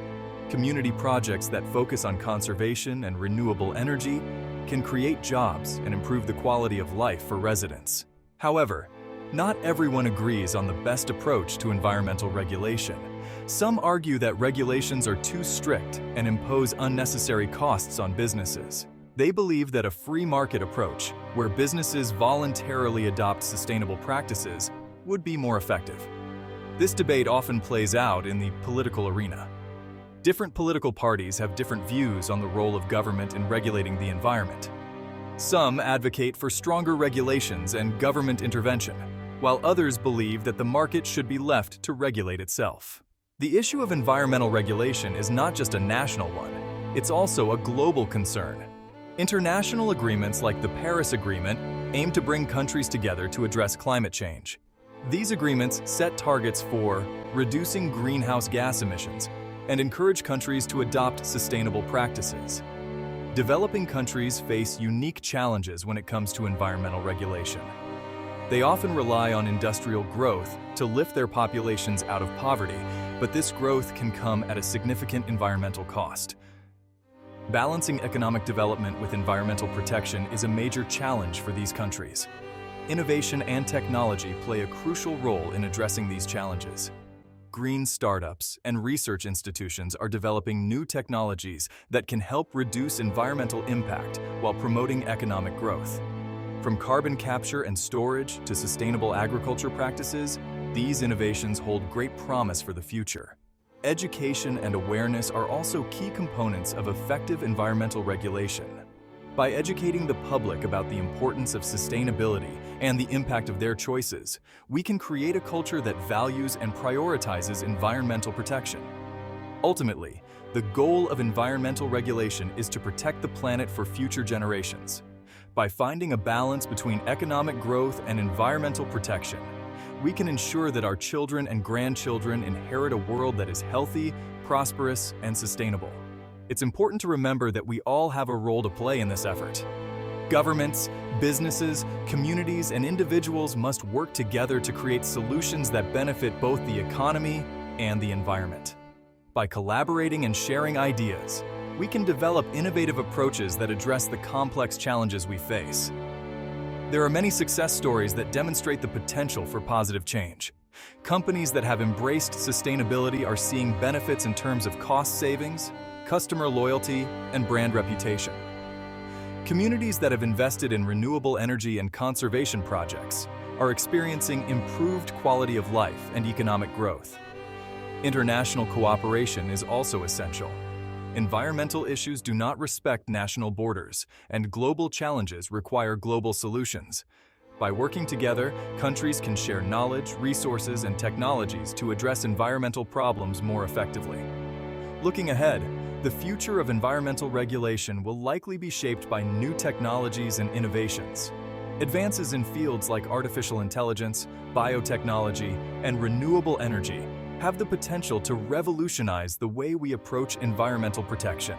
A: Community projects that focus on conservation and renewable energy can create jobs and improve the quality of life for residents. However, not everyone agrees on the best approach to environmental regulation. Some argue that regulations are too strict and impose unnecessary costs on businesses. They believe that a free market approach, where businesses voluntarily adopt sustainable practices, would be more effective. This debate often plays out in the political arena. Different political parties have different views on the role of government in regulating the environment. Some advocate for stronger regulations and government intervention, while others believe that the market should be left to regulate itself. The issue of environmental regulation is not just a national one, it's also a global concern. International agreements like the Paris Agreement aim to bring countries together to address climate change. These agreements set targets for reducing greenhouse gas emissions and encourage countries to adopt sustainable practices. Developing countries face unique challenges when it comes to environmental regulation. They often rely on industrial growth to lift their populations out of poverty, but this growth can come at a significant environmental cost. Balancing economic development with environmental protection is a major challenge for these countries. Innovation and technology play a crucial role in addressing these challenges. Green startups and research institutions are developing new technologies that can help reduce environmental impact while promoting economic growth. From carbon capture and storage to sustainable agriculture practices, these innovations hold great promise for the future. Education and awareness are also key components of effective environmental regulation. By educating the public about the importance of sustainability and the impact of their choices, we can create a culture that values and prioritizes environmental protection. Ultimately, the goal of environmental regulation is to protect the planet for future generations. By finding a balance between economic growth and environmental protection, we can ensure that our children and grandchildren inherit a world that is healthy, prosperous, and sustainable. It's important to remember that we all have a role to play in this effort. Governments, businesses, communities, and individuals must work together to create solutions that benefit both the economy and the environment. By collaborating and sharing ideas, we can develop innovative approaches that address the complex challenges we face. There are many success stories that demonstrate the potential for positive change. Companies that have embraced sustainability are seeing benefits in terms of cost savings, customer loyalty, and brand reputation. Communities that have invested in renewable energy and conservation projects are experiencing improved quality of life and economic growth. International cooperation is also essential. Environmental issues do not respect national borders, and global challenges require global solutions. By working together, countries can share knowledge, resources, and technologies to address environmental problems more effectively. Looking ahead, the future of environmental regulation will likely be shaped by new technologies and innovations. Advances in fields like artificial intelligence, biotechnology, and renewable energy have the potential to revolutionize the way we approach environmental protection.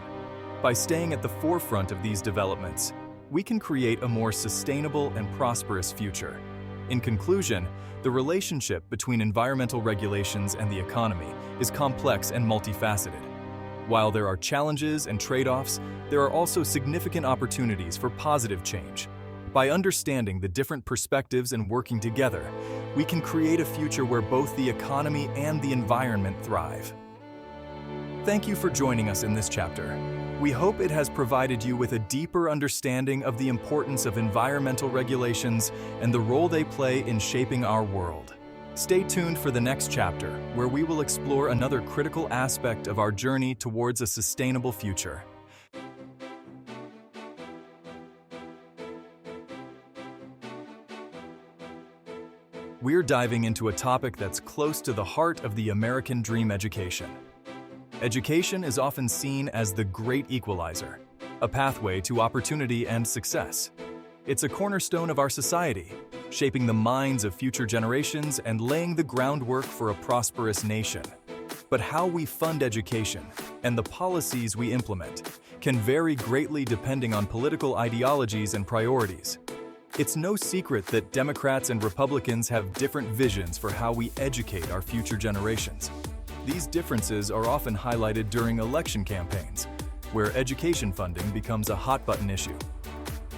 A: By staying at the forefront of these developments, we can create a more sustainable and prosperous future. In conclusion, the relationship between environmental regulations and the economy is complex and multifaceted. While there are challenges and trade-offs, there are also significant opportunities for positive change. By understanding the different perspectives and working together, we can create a future where both the economy and the environment thrive. Thank you for joining us in this chapter. We hope it has provided you with a deeper understanding of the importance of environmental regulations and the role they play in shaping our world. Stay tuned for the next chapter, where we will explore another critical aspect of our journey towards a sustainable future. We're diving into a topic that's close to the heart of the American dream: education. Education is often seen as the great equalizer, a pathway to opportunity and success. It's a cornerstone of our society, shaping the minds of future generations and laying the groundwork for a prosperous nation. But how we fund education and the policies we implement can vary greatly depending on political ideologies and priorities. It's no secret that Democrats and Republicans have different visions for how we educate our future generations. These differences are often highlighted during election campaigns, where education funding becomes a hot-button issue.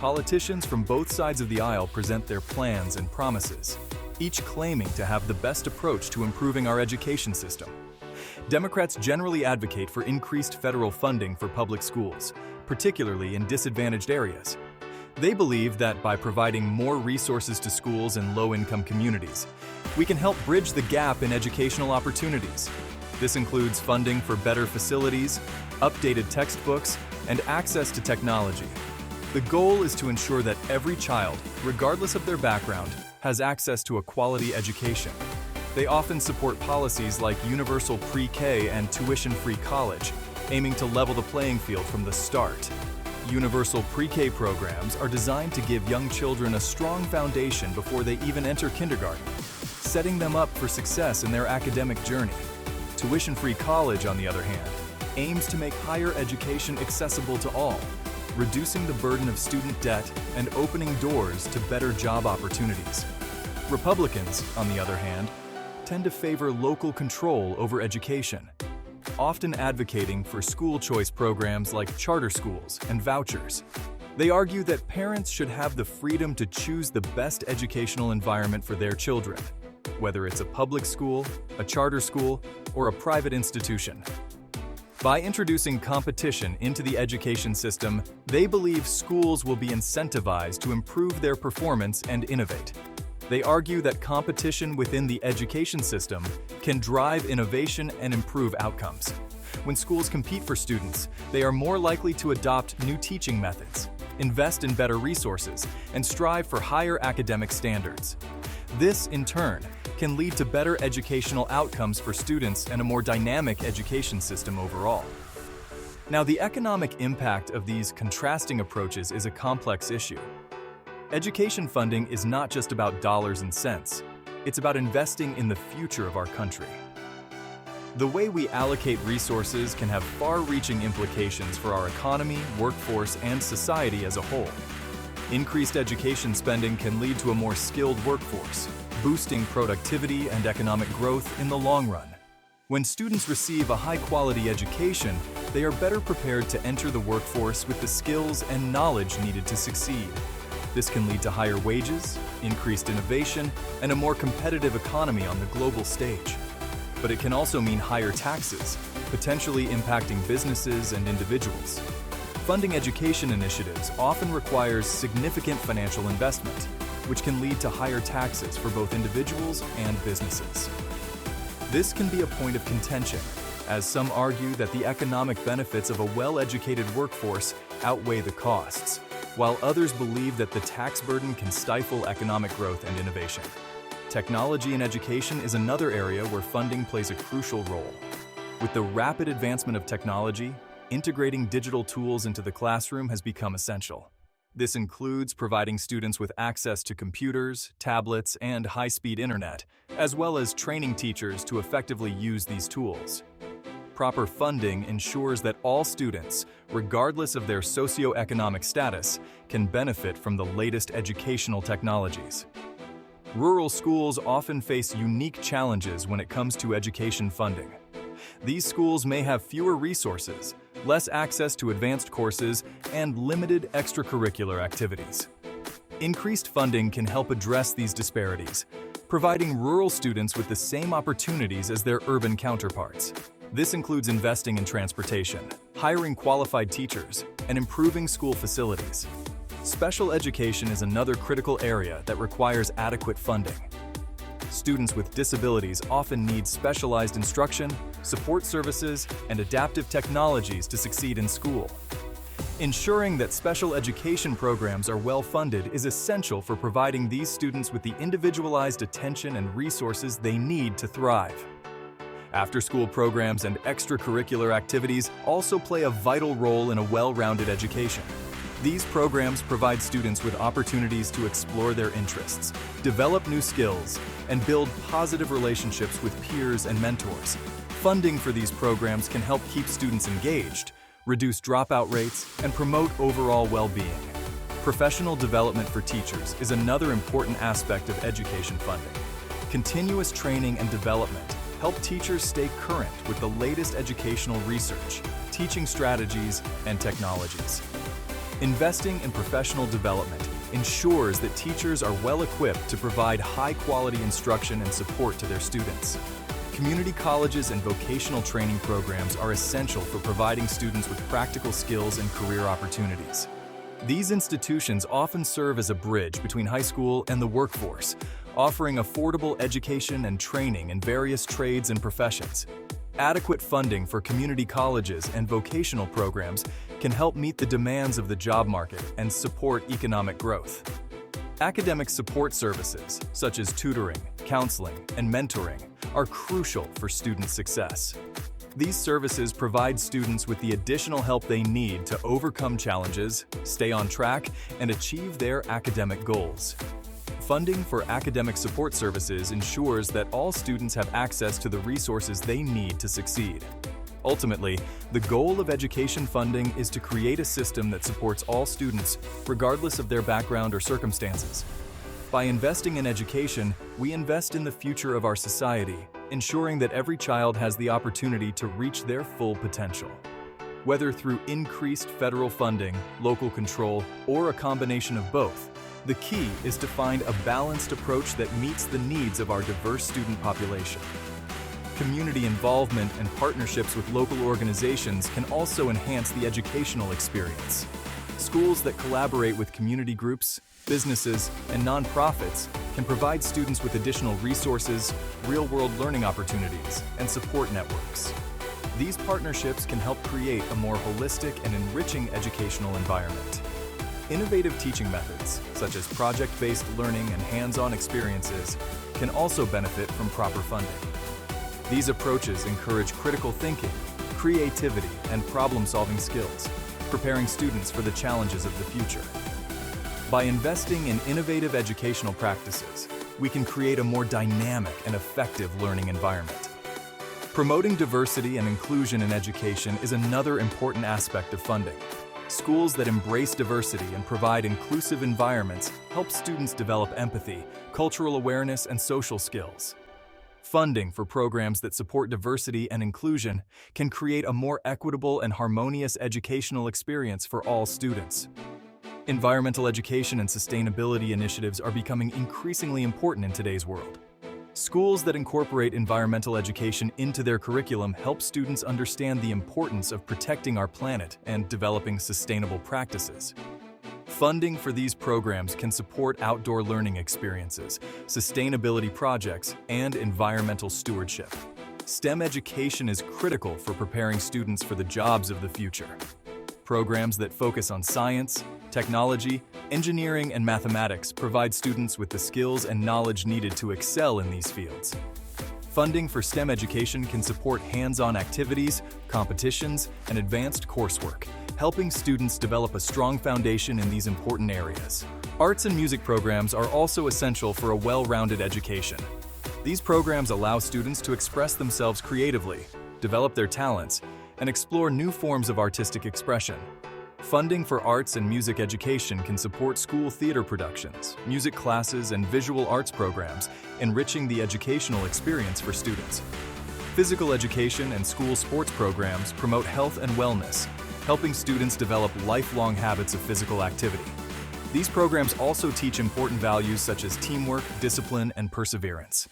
A: Politicians from both sides of the aisle present their plans and promises, each claiming to have the best approach to improving our education system. Democrats generally advocate for increased federal funding for public schools, particularly in disadvantaged areas. They believe that by providing more resources to schools in low-income communities, we can help bridge the gap in educational opportunities. This includes funding for better facilities, updated textbooks, and access to technology. The goal is to ensure that every child, regardless of their background, has access to a quality education. They often support policies like universal pre-K and tuition-free college, aiming to level the playing field from the start. Universal pre-K programs are designed to give young children a strong foundation before they even enter kindergarten, setting them up for success in their academic journey. Tuition-free college, on the other hand, aims to make higher education accessible to all, reducing the burden of student debt and opening doors to better job opportunities. Republicans, on the other hand, tend to favor local control over education, often advocating for school choice programs like charter schools and vouchers. They argue that parents should have the freedom to choose the best educational environment for their children, whether it's a public school, a charter school, or a private institution. By introducing competition into the education system, they believe schools will be incentivized to improve their performance and innovate. They argue that competition within the education system can drive innovation and improve outcomes. When schools compete for students, they are more likely to adopt new teaching methods, invest in better resources, and strive for higher academic standards. This, in turn, can lead to better educational outcomes for students and a more dynamic education system overall. Now, the economic impact of these contrasting approaches is a complex issue. Education funding is not just about dollars and cents. It's about investing in the future of our country. The way we allocate resources can have far-reaching implications for our economy, workforce, and society as a whole. Increased education spending can lead to a more skilled workforce, boosting productivity and economic growth in the long run. When students receive a high-quality education, they are better prepared to enter the workforce with the skills and knowledge needed to succeed. This can lead to higher wages, increased innovation, and a more competitive economy on the global stage. But it can also mean higher taxes, potentially impacting businesses and individuals. Funding education initiatives often requires significant financial investment, which can lead to higher taxes for both individuals and businesses. This can be a point of contention, as some argue that the economic benefits of a well-educated workforce outweigh the costs, while others believe that the tax burden can stifle economic growth and innovation. Technology in education is another area where funding plays a crucial role. With the rapid advancement of technology, integrating digital tools into the classroom has become essential. This includes providing students with access to computers, tablets, and high-speed internet, as well as training teachers to effectively use these tools. Proper funding ensures that all students, regardless of their socioeconomic status, can benefit from the latest educational technologies. Rural schools often face unique challenges when it comes to education funding. These schools may have fewer resources, less access to advanced courses, and limited extracurricular activities. Increased funding can help address these disparities, providing rural students with the same opportunities as their urban counterparts. This includes investing in transportation, hiring qualified teachers, and improving school facilities. Special education is another critical area that requires adequate funding. Students with disabilities often need specialized instruction, support services, and adaptive technologies to succeed in school. Ensuring that special education programs are well funded is essential for providing these students with the individualized attention and resources they need to thrive. After-school programs and extracurricular activities also play a vital role in a well-rounded education. These programs provide students with opportunities to explore their interests, develop new skills, and build positive relationships with peers and mentors. Funding for these programs can help keep students engaged, reduce dropout rates, and promote overall well-being. Professional development for teachers is another important aspect of education funding. Continuous training and development help teachers stay current with the latest educational research, teaching strategies, and technologies. Investing in professional development ensures that teachers are well equipped to provide high-quality instruction and support to their students. Community colleges and vocational training programs are essential for providing students with practical skills and career opportunities. These institutions often serve as a bridge between high school and the workforce, offering affordable education and training in various trades and professions. Adequate funding for community colleges and vocational programs can help meet the demands of the job market and support economic growth. Academic support services, such as tutoring, counseling, and mentoring, are crucial for student success. These services provide students with the additional help they need to overcome challenges, stay on track, and achieve their academic goals. Funding for academic support services ensures that all students have access to the resources they need to succeed. Ultimately, the goal of education funding is to create a system that supports all students, regardless of their background or circumstances. By investing in education, we invest in the future of our society, ensuring that every child has the opportunity to reach their full potential. Whether through increased federal funding, local control, or a combination of both, the key is to find a balanced approach that meets the needs of our diverse student population. Community involvement and partnerships with local organizations can also enhance the educational experience. Schools that collaborate with community groups, businesses, and nonprofits can provide students with additional resources, real-world learning opportunities, and support networks. These partnerships can help create a more holistic and enriching educational environment. Innovative teaching methods, such as project-based learning and hands-on experiences, can also benefit from proper funding. These approaches encourage critical thinking, creativity, and problem-solving skills, preparing students for the challenges of the future. By investing in innovative educational practices, we can create a more dynamic and effective learning environment. Promoting diversity and inclusion in education is another important aspect of funding. Schools that embrace diversity and provide inclusive environments help students develop empathy, cultural awareness, and social skills. Funding for programs that support diversity and inclusion can create a more equitable and harmonious educational experience for all students. Environmental education and sustainability initiatives are becoming increasingly important in today's world. Schools that incorporate environmental education into their curriculum help students understand the importance of protecting our planet and developing sustainable practices. Funding for these programs can support outdoor learning experiences, sustainability projects, and environmental stewardship. STEM education is critical for preparing students for the jobs of the future. Programs that focus on science, technology, engineering, and mathematics provide students with the skills and knowledge needed to excel in these fields. Funding for STEM education can support hands-on activities, competitions, and advanced coursework, helping students develop a strong foundation in these important areas. Arts and music programs are also essential for a well-rounded education. These programs allow students to express themselves creatively, develop their talents, and explore new forms of artistic expression. Funding for arts and music education can support school theater productions, music classes, and visual arts programs, enriching the educational experience for students. Physical education and school sports programs promote health and wellness, helping students develop lifelong habits of physical activity. These programs also teach important values such as teamwork, discipline, and perseverance.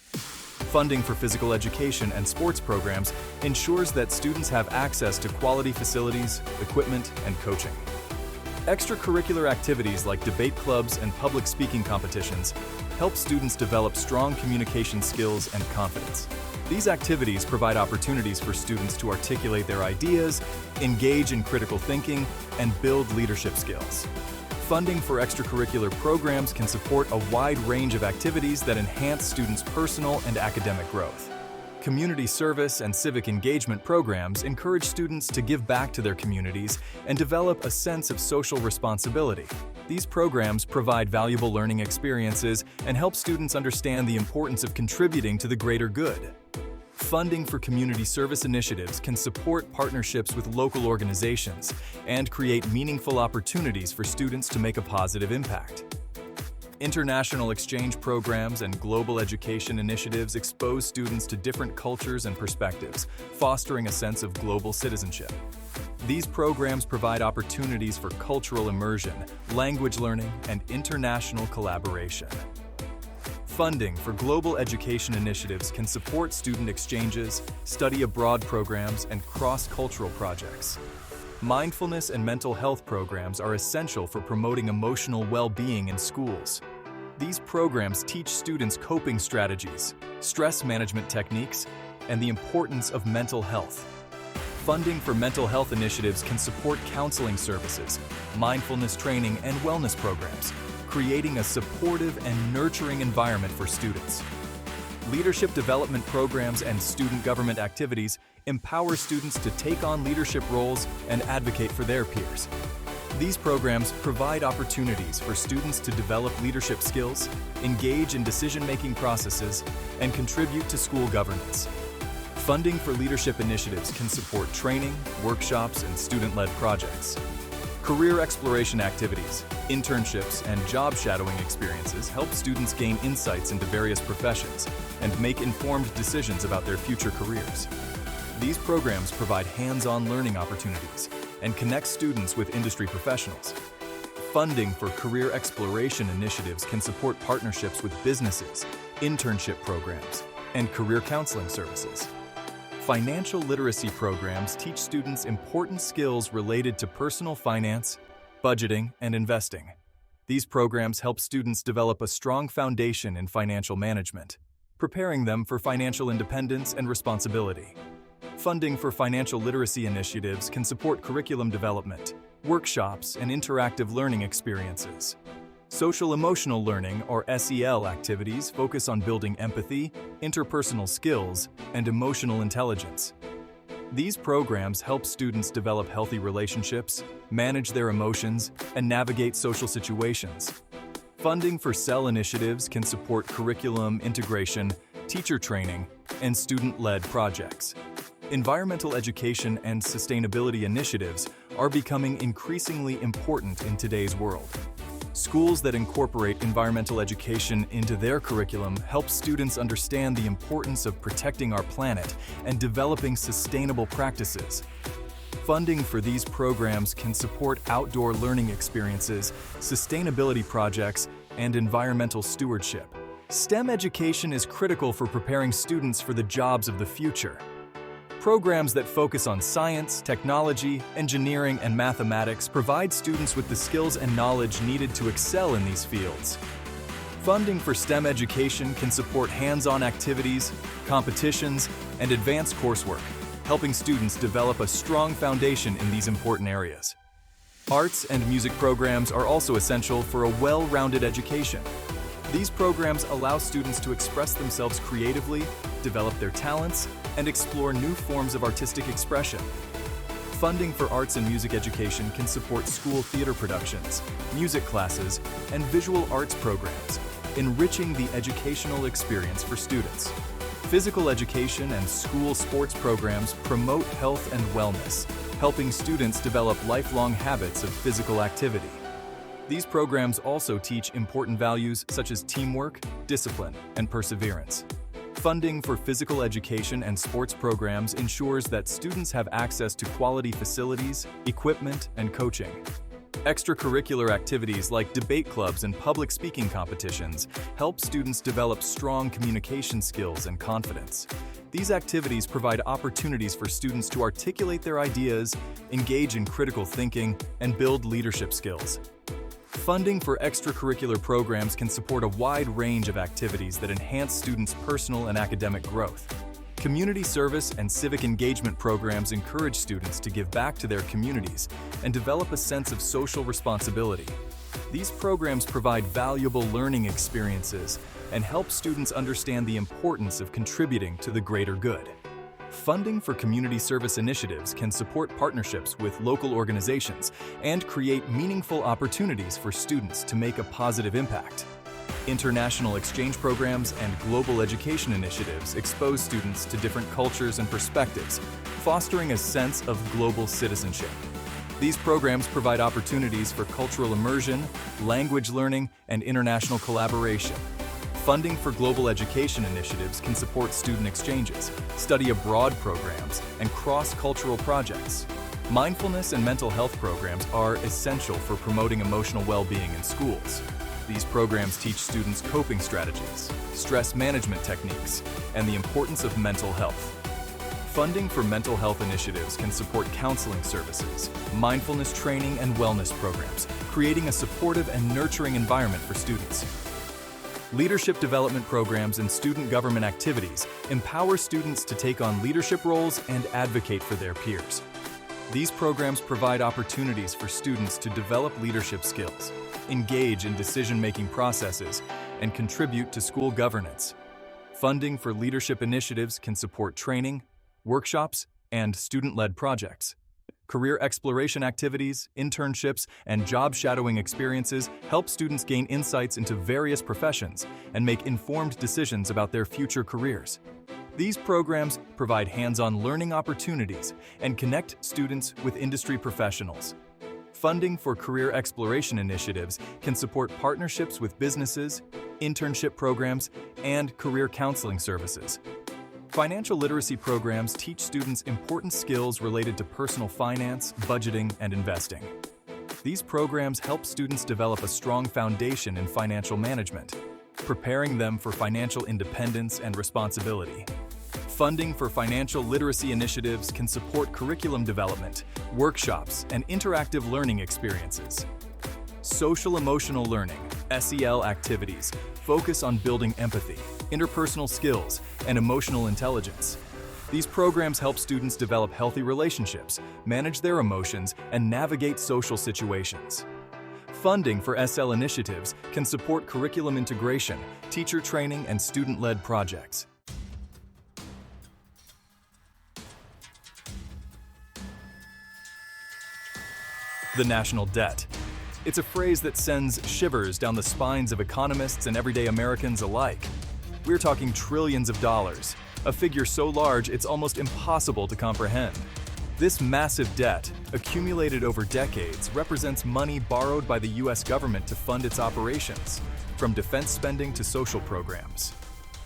A: Funding for physical education and sports programs ensures that students have access to quality facilities, equipment, and coaching. Extracurricular activities like debate clubs and public speaking competitions help students develop strong communication skills and confidence. These activities provide opportunities for students to articulate their ideas, engage in critical thinking, and build leadership skills. Funding for extracurricular programs can support a wide range of activities that enhance students' personal and academic growth. Community service and civic engagement programs encourage students to give back to their communities and develop a sense of social responsibility. These programs provide valuable learning experiences and help students understand the importance of contributing to the greater good. Funding for community service initiatives can support partnerships with local organizations and create meaningful opportunities for students to make a positive impact. International exchange programs and global education initiatives expose students to different cultures and perspectives, fostering a sense of global citizenship. These programs provide opportunities for cultural immersion, language learning, and international collaboration. Funding for global education initiatives can support student exchanges, study abroad programs, and cross-cultural projects. Mindfulness and mental health programs are essential for promoting emotional well-being in schools. These programs teach students coping strategies, stress management techniques, and the importance of mental health. Funding for mental health initiatives can support counseling services, mindfulness training, and wellness programs, creating a supportive and nurturing environment for students. Leadership development programs and student government activities empower students to take on leadership roles and advocate for their peers. These programs provide opportunities for students to develop leadership skills, engage in decision-making processes, and contribute to school governance. Funding for leadership initiatives can support training, workshops, and student-led projects. Career exploration activities, internships, and job shadowing experiences help students gain insights into various professions and make informed decisions about their future careers. These programs provide hands-on learning opportunities and connect students with industry professionals. Funding for career exploration initiatives can support partnerships with businesses, internship programs, and career counseling services. Financial literacy programs teach students important skills related to personal finance, budgeting, and investing. These programs help students develop a strong foundation in financial management, preparing them for financial independence and responsibility. Funding for financial literacy initiatives can support curriculum development, workshops, and interactive learning experiences. Social-emotional learning, or SEL activities, focus on building empathy, interpersonal skills, and emotional intelligence. These programs help students develop healthy relationships, manage their emotions, and navigate social situations. Funding for SEL initiatives can support curriculum integration, teacher training, and student-led projects. Environmental education and sustainability initiatives are becoming increasingly important in today's world. Schools that incorporate environmental education into their curriculum help students understand the importance of protecting our planet and developing sustainable practices. Funding for these programs can support outdoor learning experiences, sustainability projects, and environmental stewardship. STEM education is critical for preparing students for the jobs of the future. Programs that focus on science, technology, engineering, and mathematics provide students with the skills and knowledge needed to excel in these fields. Funding for STEM education can support hands-on activities, competitions, and advanced coursework, helping students develop a strong foundation in these important areas. Arts and music programs are also essential for a well-rounded education. These programs allow students to express themselves creatively, develop their talents, and explore new forms of artistic expression. Funding for arts and music education can support school theater productions, music classes, and visual arts programs, enriching the educational experience for students. Physical education and school sports programs promote health and wellness, helping students develop lifelong habits of physical activity. These programs also teach important values such as teamwork, discipline, and perseverance. Funding for physical education and sports programs ensures that students have access to quality facilities, equipment, and coaching. Extracurricular activities like debate clubs and public speaking competitions help students develop strong communication skills and confidence. These activities provide opportunities for students to articulate their ideas, engage in critical thinking, and build leadership skills. Funding for extracurricular programs can support a wide range of activities that enhance students' personal and academic growth. Community service and civic engagement programs encourage students to give back to their communities and develop a sense of social responsibility. These programs provide valuable learning experiences and help students understand the importance of contributing to the greater good. Funding for community service initiatives can support partnerships with local organizations and create meaningful opportunities for students to make a positive impact. International exchange programs and global education initiatives expose students to different cultures and perspectives, fostering a sense of global citizenship. These programs provide opportunities for cultural immersion, language learning, and international collaboration. Funding for global education initiatives can support student exchanges, study abroad programs, and cross-cultural projects. Mindfulness and mental health programs are essential for promoting emotional well-being in schools. These programs teach students coping strategies, stress management techniques, and the importance of mental health. Funding for mental health initiatives can support counseling services, mindfulness training, and wellness programs, creating a supportive and nurturing environment for students. Leadership development programs and student government activities empower students to take on leadership roles and advocate for their peers. These programs provide opportunities for students to develop leadership skills, engage in decision-making processes, and contribute to school governance. Funding for leadership initiatives can support training, workshops, and student-led projects. Career exploration activities, internships, and job shadowing experiences help students gain insights into various professions and make informed decisions about their future careers. These programs provide hands-on learning opportunities and connect students with industry professionals. Funding for career exploration initiatives can support partnerships with businesses, internship programs, and career counseling services. Financial literacy programs teach students important skills related to personal finance, budgeting, and investing. These programs help students develop a strong foundation in financial management, preparing them for financial independence and responsibility. Funding for financial literacy initiatives can support curriculum development, workshops, and interactive learning experiences. Social-emotional learning, SEL activities, focus on building empathy, interpersonal skills, and emotional intelligence. These programs help students develop healthy relationships, manage their emotions, and navigate social situations. Funding for SL initiatives can support curriculum integration, teacher training, and student-led projects. The national debt. It's a phrase that sends shivers down the spines of economists and everyday Americans alike. We're talking trillions of dollars, a figure so large it's almost impossible to comprehend. This massive debt, accumulated over decades, represents money borrowed by the U.S. government to fund its operations, from defense spending to social programs.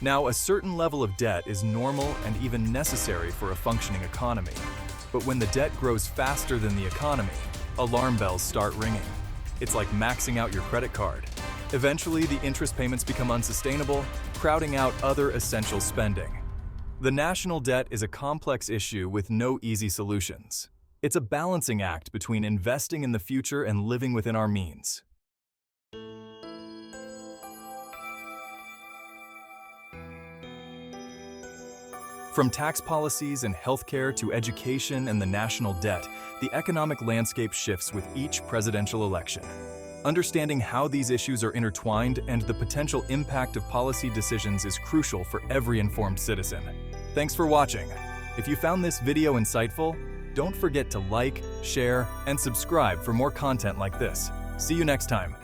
A: Now, a certain level of debt is normal and even necessary for a functioning economy. But when the debt grows faster than the economy, alarm bells start ringing. It's like maxing out your credit card. Eventually, the interest payments become unsustainable, crowding out other essential spending. The national debt is a complex issue with no easy solutions. It's a balancing act between investing in the future and living within our means. From tax policies and healthcare to education and the national debt, the economic landscape shifts with each presidential election. Understanding how these issues are intertwined and the potential impact of policy decisions is crucial for every informed citizen. Thanks for watching. If you found this video insightful, don't forget to like, share, and subscribe for more content like this. See you next time.